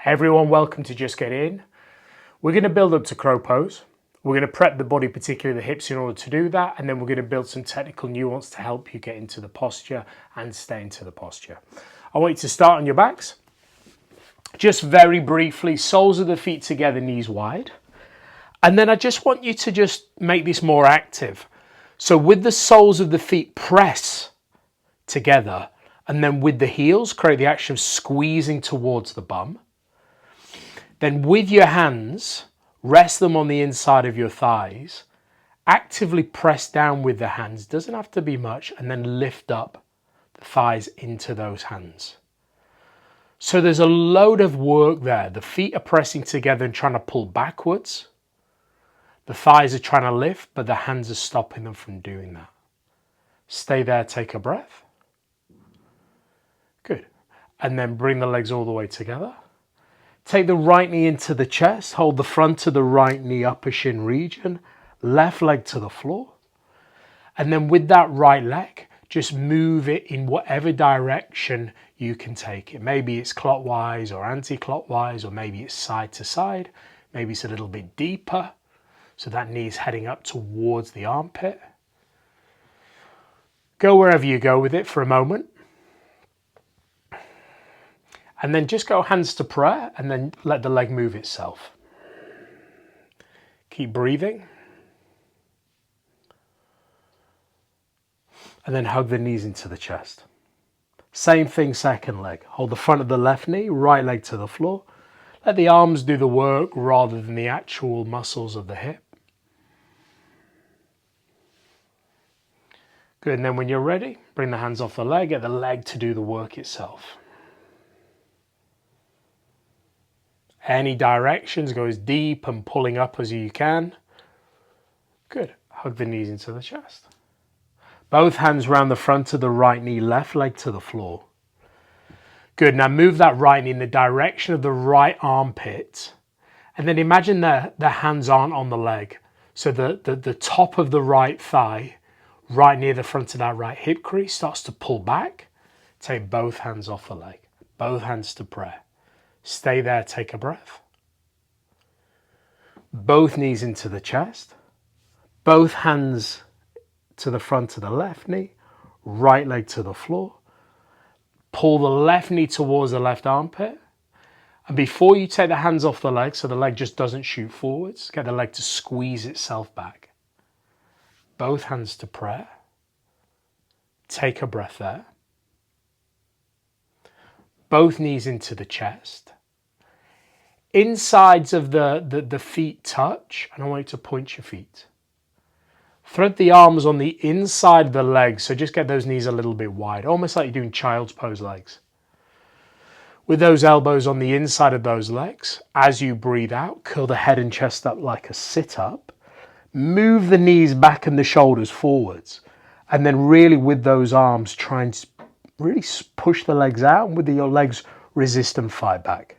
Everyone, welcome to Just Get In. We're going to build up to crow pose. We're going to prep the body, particularly the hips, in order to do that, and then we're going to build some technical nuance to help you get into the posture and stay into the posture. I want you to start on your backs. Just very briefly, soles of the feet together, knees wide. And then I just want you to just make this more active. So with the soles of the feet, press together, and then with the heels, create the action of squeezing towards the bum. Then with your hands, rest them on the inside of your thighs, actively press down with the hands, doesn't have to be much, and then lift up the thighs into those hands. So there's a load of work there. The feet are pressing together and trying to pull backwards. The thighs are trying to lift, but the hands are stopping them from doing that. Stay there, take a breath. Good. And then bring the legs all the way together. Take the right knee into the chest, hold the front of the right knee upper shin region, left leg to the floor. And then with that right leg, just move it in whatever direction you can take it. Maybe it's clockwise or anti-clockwise, or maybe it's side to side. Maybe it's a little bit deeper. So that knee is heading up towards the armpit. Go wherever you go with it for a moment. And then just go hands to prayer and then let the leg move itself. Keep breathing. And then hug the knees into the chest. Same thing, second leg. Hold the front of the left knee, right leg to the floor. Let the arms do the work rather than the actual muscles of the hip. Good, and then when you're ready, bring the hands off the leg, get the leg to do the work itself. Any directions, go as deep and pulling up as you can. Good, hug the knees into the chest. Both hands round the front of the right knee, left leg to the floor. Good, now move that right knee in the direction of the right armpit. And then imagine that the hands aren't on the leg. So the top of the right thigh, right near the front of that right hip crease, starts to pull back. Take both hands off the leg, both hands to prayer. Stay there, take a breath. Both knees into the chest, both hands to the front of the left knee, right leg to the floor. Pull the left knee towards the left armpit. And before you take the hands off the leg, so the leg just doesn't shoot forwards, get the leg to squeeze itself back. Both hands to prayer. Take a breath there. Both knees into the chest. Insides of the feet touch, and I want you to point your feet. Thread the arms on the inside of the legs, so just get those knees a little bit wide, almost like you're doing child's pose legs. With those elbows on the inside of those legs, as you breathe out, curl the head and chest up like a sit-up. Move the knees back and the shoulders forwards. And then really with those arms, try and really push the legs out, and with your legs, resist and fight back.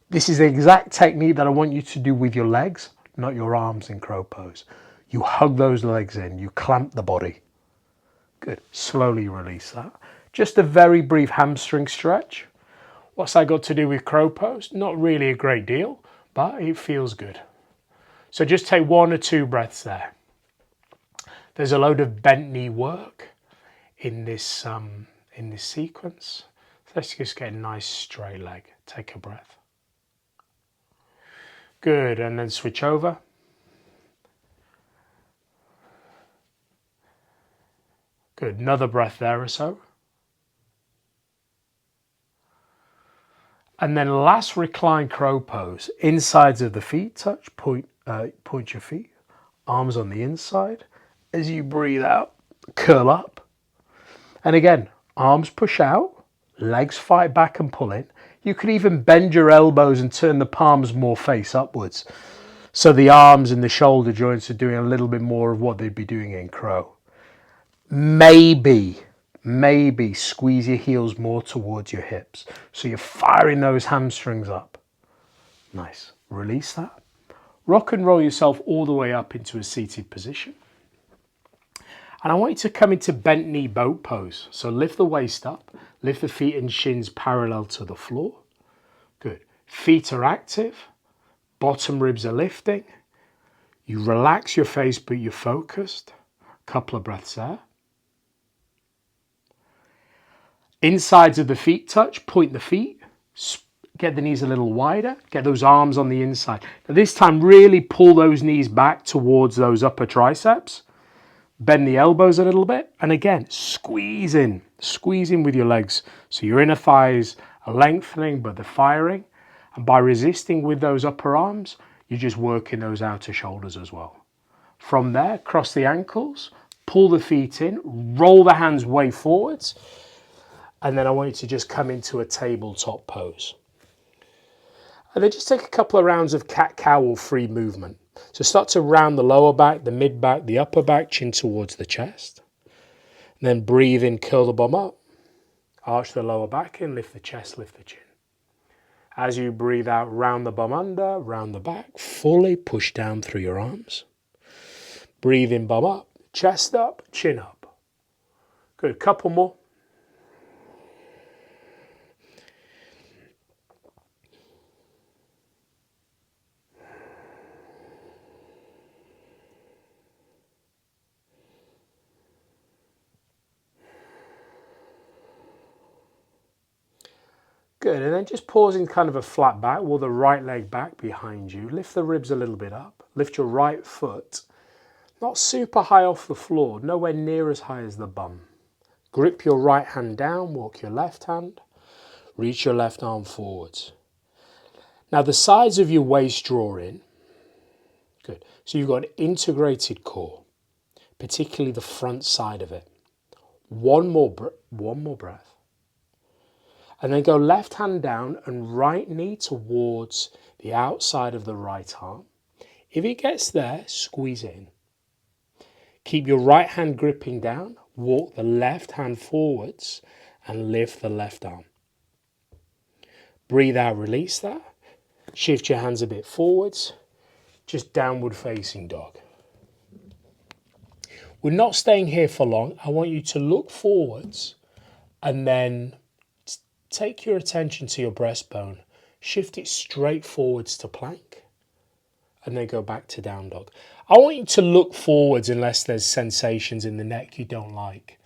This is the exact technique that I want you to do with your legs, not your arms in crow pose. You hug those legs in, you clamp the body. Good, slowly release that. Just a very brief hamstring stretch. What's that got to do with crow pose? Not really a great deal, but it feels good. So just take 1 or 2 breaths there. There's a load of bent knee work in this sequence. So let's just get a nice straight leg. Take a breath. Good, and then switch over. Good, another breath there or so. And then last recline crow pose. Insides of the feet touch, point your feet. Arms on the inside. As you breathe out, curl up. And again, arms push out, legs fight back and pull in. You could even bend your elbows and turn the palms more face upwards. So the arms and the shoulder joints are doing a little bit more of what they'd be doing in crow. Maybe squeeze your heels more towards your hips. So you're firing those hamstrings up. Nice. Release that. Rock and roll yourself all the way up into a seated position. And I want you to come into bent knee boat pose. So lift the waist up, lift the feet and shins parallel to the floor. Good. Feet are active, bottom ribs are lifting. You relax your face, but you're focused. A couple of breaths there. Insides of the feet touch, point the feet, get the knees a little wider, get those arms on the inside. Now this time, really pull those knees back towards those upper triceps. Bend the elbows a little bit. And again, squeeze in with your legs. So your inner thighs are lengthening, but they're firing. And by resisting with those upper arms, you're just working those outer shoulders as well. From there, cross the ankles, pull the feet in, roll the hands way forwards. And then I want you to just come into a tabletop pose. And then just take a couple of rounds of cat-cow or free movement. So start to round the lower back, the mid back, the upper back, chin towards the chest. And then breathe in, curl the bum up, arch the lower back in, lift the chest, lift the chin. As you breathe out, round the bum under, round the back, fully push down through your arms. Breathe in, bum up, chest up, chin up. Good, couple more. Good, and then just pausing kind of a flat back, wall the right leg back behind you. Lift the ribs a little bit up. Lift your right foot, not super high off the floor, nowhere near as high as the bum. Grip your right hand down, walk your left hand, reach your left arm forwards. Now the sides of your waist draw in. Good, so you've got an integrated core, particularly the front side of it. One more breath. And then go left hand down and right knee towards the outside of the right arm. If it gets there, squeeze it in. Keep your right hand gripping down, walk the left hand forwards and lift the left arm. Breathe out, release that. Shift your hands a bit forwards, just downward facing dog. We're not staying here for long. I want you to look forwards and then take your attention to your breastbone, shift it straight forwards to plank, and then go back to down dog. I want you to look forwards unless there's sensations in the neck you don't like.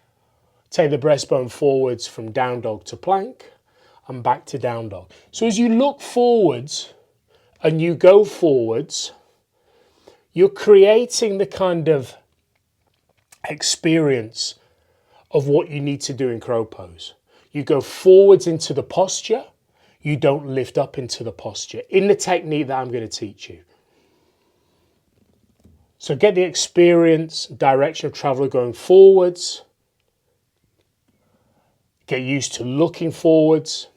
Take the breastbone forwards from down dog to plank and back to down dog. So as you look forwards and you go forwards, you're creating the kind of experience of what you need to do in crow pose. You go forwards into the posture, you don't lift up into the posture in the technique that I'm going to teach you. So get the experience, direction of travel going forwards. Get used to looking forwards.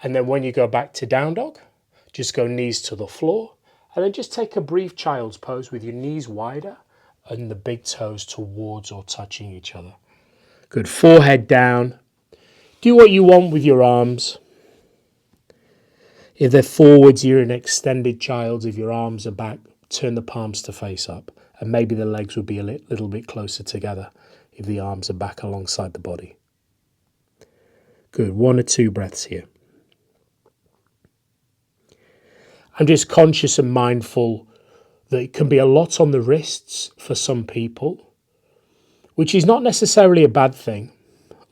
And then when you go back to down dog, just go knees to the floor. And then just take a brief child's pose with your knees wider and the big toes towards or touching each other. Good, forehead down. Do what you want with your arms. If they're forwards, you're an extended child. If your arms are back, turn the palms to face up. And maybe the legs would be a little bit closer together if the arms are back alongside the body. Good, 1 or 2 breaths here. I'm just conscious and mindful that it can be a lot on the wrists for some people, which is not necessarily a bad thing,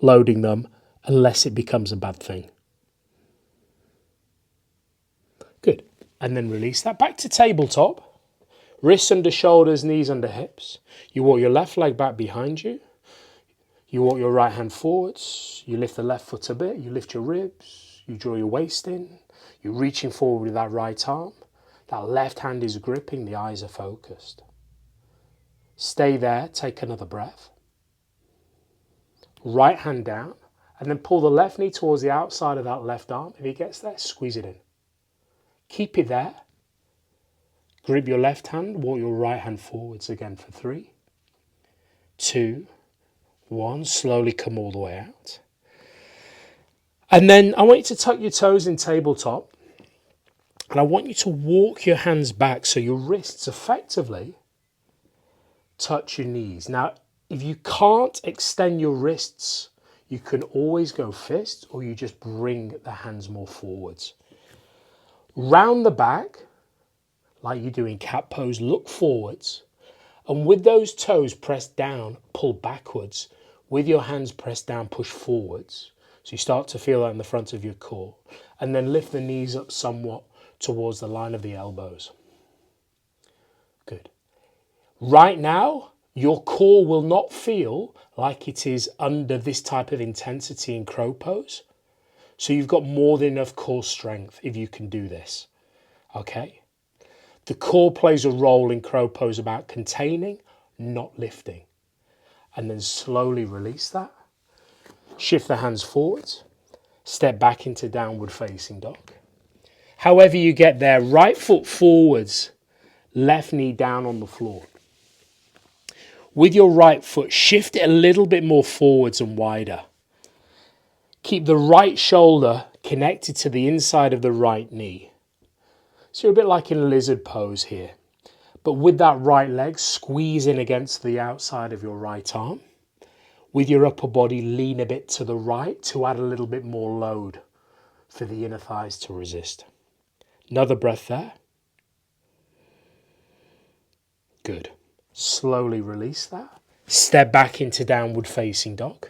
loading them, unless it becomes a bad thing. Good. And then release that. Back to tabletop. Wrists under shoulders, knees under hips. You walk your left leg back behind you. You walk your right hand forwards. You lift the left foot a bit. You lift your ribs. You draw your waist in. You're reaching forward with that right arm. That left hand is gripping. The eyes are focused. Stay there. Take another breath. Right hand down, and then pull the left knee towards the outside of that left arm. If it gets there, squeeze it in. Keep it there. Grip your left hand, walk your right hand forwards again for 3, 2, 1. Slowly come all the way out. And then I want you to tuck your toes in tabletop, and I want you to walk your hands back so your wrists effectively touch your knees. Now, if you can't extend your wrists, You can always go fist, or you just bring the hands more forwards. Round the back, like you do in cat pose, look forwards. And with those toes pressed down, pull backwards. With your hands pressed down, push forwards. So you start to feel that in the front of your core. And then lift the knees up somewhat towards the line of the elbows. Good. Right now, your core will not feel like it is under this type of intensity in crow pose. So you've got more than enough core strength if you can do this. Okay? The core plays a role in crow pose about containing, not lifting. And then slowly release that. Shift the hands forwards. Step back into downward facing dog. However you get there, right foot forwards, left knee down on the floor. With your right foot, shift it a little bit more forwards and wider. Keep the right shoulder connected to the inside of the right knee. So you're a bit like in lizard pose here. But with that right leg, squeeze in against the outside of your right arm. With your upper body, lean a bit to the right to add a little bit more load for the inner thighs to resist. Another breath there. Good. Slowly release that. Step back into downward facing dog.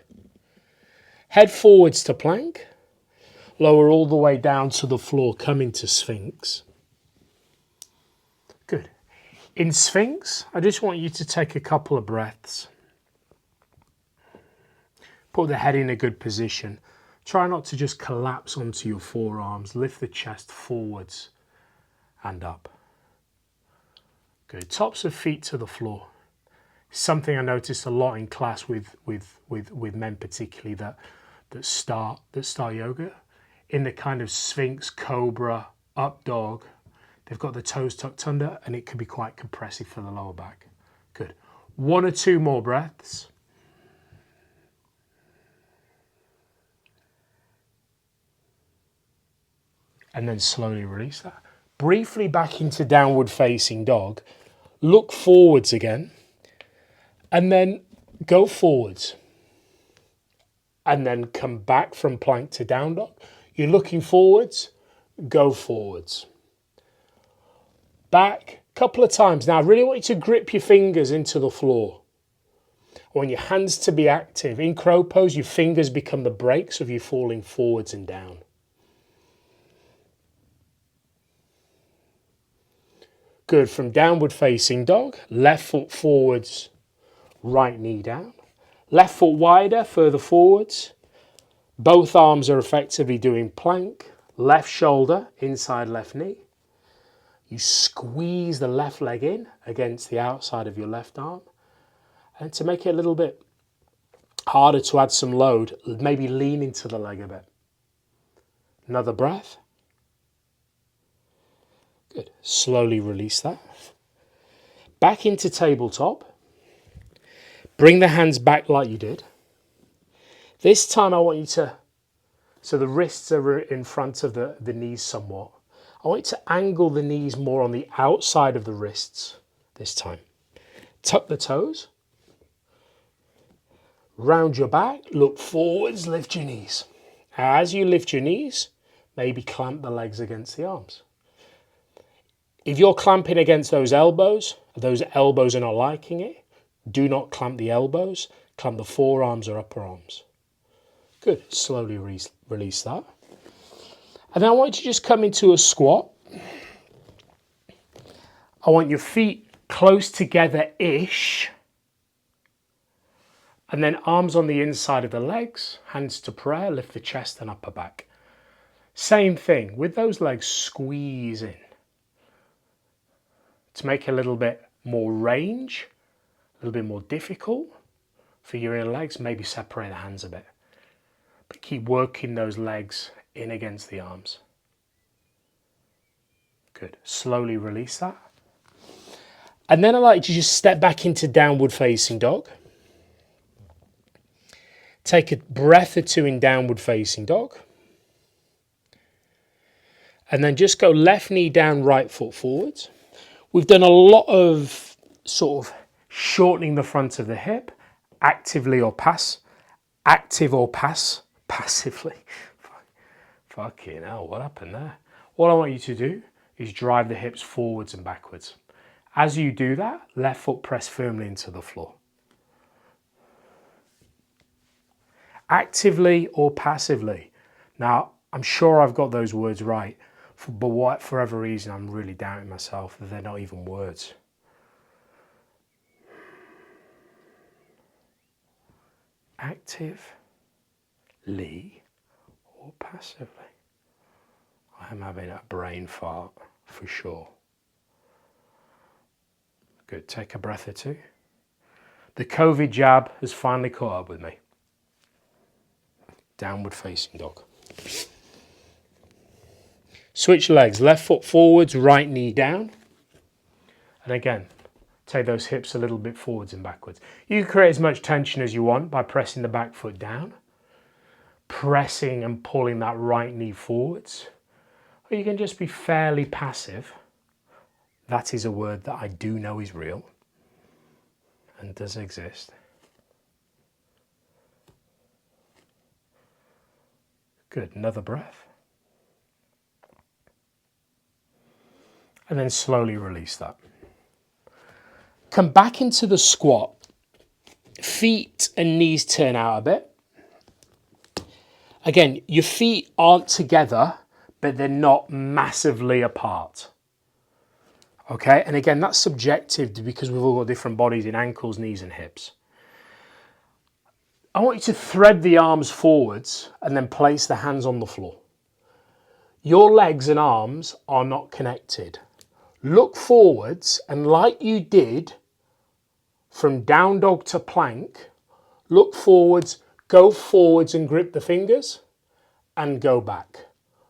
Head forwards to plank. Lower all the way down to the floor. Come into Sphinx. Good. In Sphinx, I just want you to take a couple of breaths. Put the head in a good position. Try not to just collapse onto your forearms. Lift the chest forwards and up. Good. Tops of feet to the floor. Something I noticed a lot in class with men particularly that start yoga. In the kind of Sphinx, Cobra, up dog, they've got the toes tucked under and it can be quite compressive for the lower back. Good. 1 or 2 more breaths. And then slowly release that. Briefly back into downward facing dog. Look forwards again. And then go forwards. And then come back from plank to down dog. You're looking forwards. Go forwards. Back a couple of times. Now I really want you to grip your fingers into the floor. I want your hands to be active. In crow pose, your fingers become the brakes of you falling forwards and down. Good. From downward facing dog, left foot forwards, right knee down. Left foot wider, further forwards. Both arms are effectively doing plank. Left shoulder, inside left knee. You squeeze the left leg in against the outside of your left arm. And to make it a little bit harder to add some load, maybe lean into the leg a bit. Another breath. Good. Slowly release that. Back into tabletop. Bring the hands back like you did. This time I want you to, so the wrists are in front of the knees somewhat. I want you to angle the knees more on the outside of the wrists this time. Tuck the toes. Round your back, look forwards, lift your knees. As you lift your knees, maybe clamp the legs against the arms. If you're clamping against those elbows are not liking it, do not clamp the elbows, clamp the forearms or upper arms. Good, slowly release that. And then I want you to just come into a squat. I want your feet close together-ish. And then arms on the inside of the legs, hands to prayer, lift the chest and upper back. Same thing, with those legs, squeeze in. To make it a little bit more range, a little bit more difficult for your inner legs, maybe separate the hands a bit. But keep working those legs in against the arms. Good. Slowly release that. And then I like to just step back into downward facing dog. Take a breath or two in downward facing dog. And then just go left knee down, right foot forwards. We've done a lot of sort of shortening the front of the hip, actively or Active or passively. Fucking hell, what happened there? All I want you to do is drive the hips forwards and backwards. As you do that, left foot press firmly into the floor. Actively or passively. Now, I'm sure I've got those words right, but for whatever reason, I'm really doubting myself that they're not even words. Actively or passively. I'm having a brain fart for sure. Good, take a breath or two. The COVID jab has finally caught up with me. Downward facing dog. Switch legs, left foot forwards, right knee down. And again, take those hips a little bit forwards and backwards. You can create as much tension as you want by pressing the back foot down, pressing and pulling that right knee forwards. Or you can just be fairly passive. That is a word that I do know is real and does exist. Good, another breath. And then slowly release that. Come back into the squat. Feet and knees turn out a bit. Again, your feet aren't together, but they're not massively apart. Okay, and again, that's subjective because we've all got different bodies in ankles, knees and hips. I want you to thread the arms forwards and then place the hands on the floor. Your legs and arms are not connected. Look forwards and like you did from down dog to plank, look forwards, go forwards and grip the fingers and go back.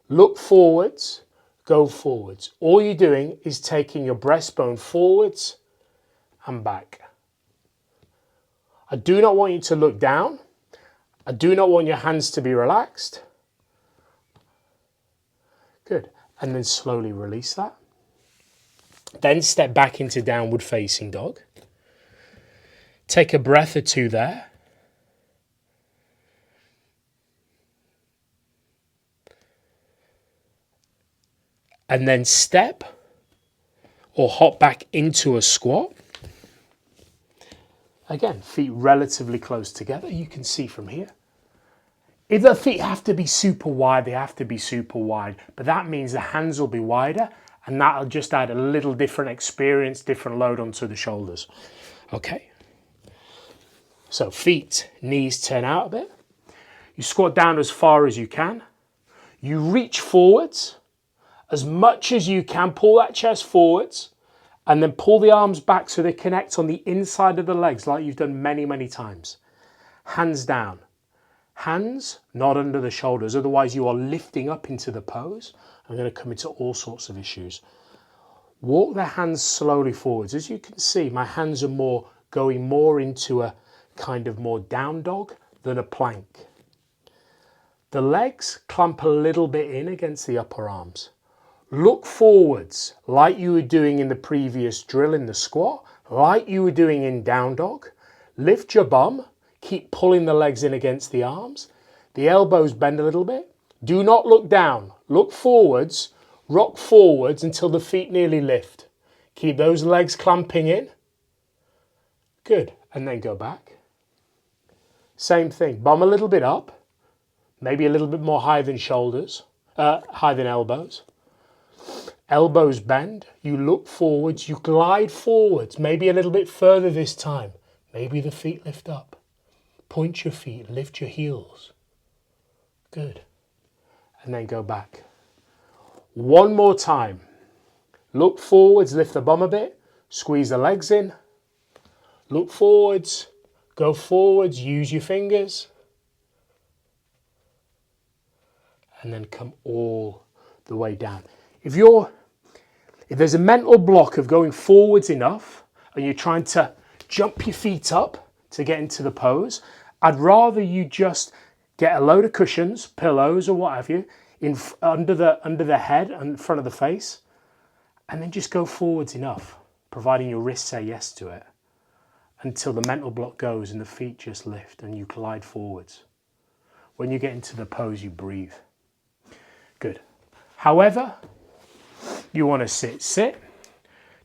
Look forwards, go forwards. All you're doing is taking your breastbone forwards and back. I do not want you to look down. I do not want your hands to be relaxed. Good. And then slowly release that. Then step back into downward facing dog. Take a breath or two there. And then step or hop back into a squat. Again, feet relatively close together. You can see from here. If the feet have to be super wide, they have to be super wide. But that means the hands will be wider and that'll just add a little different experience, different load onto the shoulders. Okay. So feet, knees turn out a bit. You squat down as far as you can. You reach forwards as much as you can. Pull that chest forwards and then pull the arms back so they connect on the inside of the legs like you've done many, many times. Hands down. Hands not under the shoulders, otherwise you are lifting up into the pose. I'm going to come into all sorts of issues. Walk the hands slowly forwards. As you can see, my hands are going more into a kind of more down dog than a plank. The legs clamp a little bit in against the upper arms. Look forwards like you were doing in the previous drill in the squat, like you were doing in down dog. Lift your bum, keep pulling the legs in against the arms. The elbows bend a little bit. Do not look down, look forwards, rock forwards until the feet nearly lift. Keep those legs clamping in. Good, and then go back. Same thing, bum a little bit up, maybe a little bit more high than shoulders, high than elbows. Elbows bend, you look forwards, you glide forwards, maybe a little bit further this time. Maybe the feet lift up. Point your feet, lift your heels. Good. And then go back. One more time. Look forwards, lift the bum a bit, squeeze the legs in. Look forwards, go forwards, use your fingers. And then come all the way down. If there's a mental block of going forwards enough and you're trying to jump your feet up to get into the pose, I'd rather you just get a load of cushions, pillows or what have you, under the head and in front of the face, and then just go forwards enough, providing your wrists say yes to it, until the mental block goes and the feet just lift and you glide forwards. When you get into the pose, you breathe. Good. However you want to sit.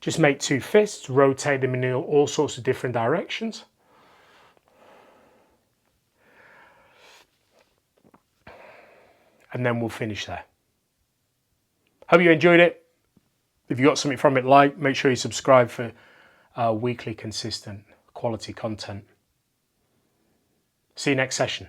Just make 2 fists, rotate them in all sorts of different directions. And then we'll finish there. Hope you enjoyed it. If you got something from it, make sure you subscribe for weekly, consistent, quality content. See you next session.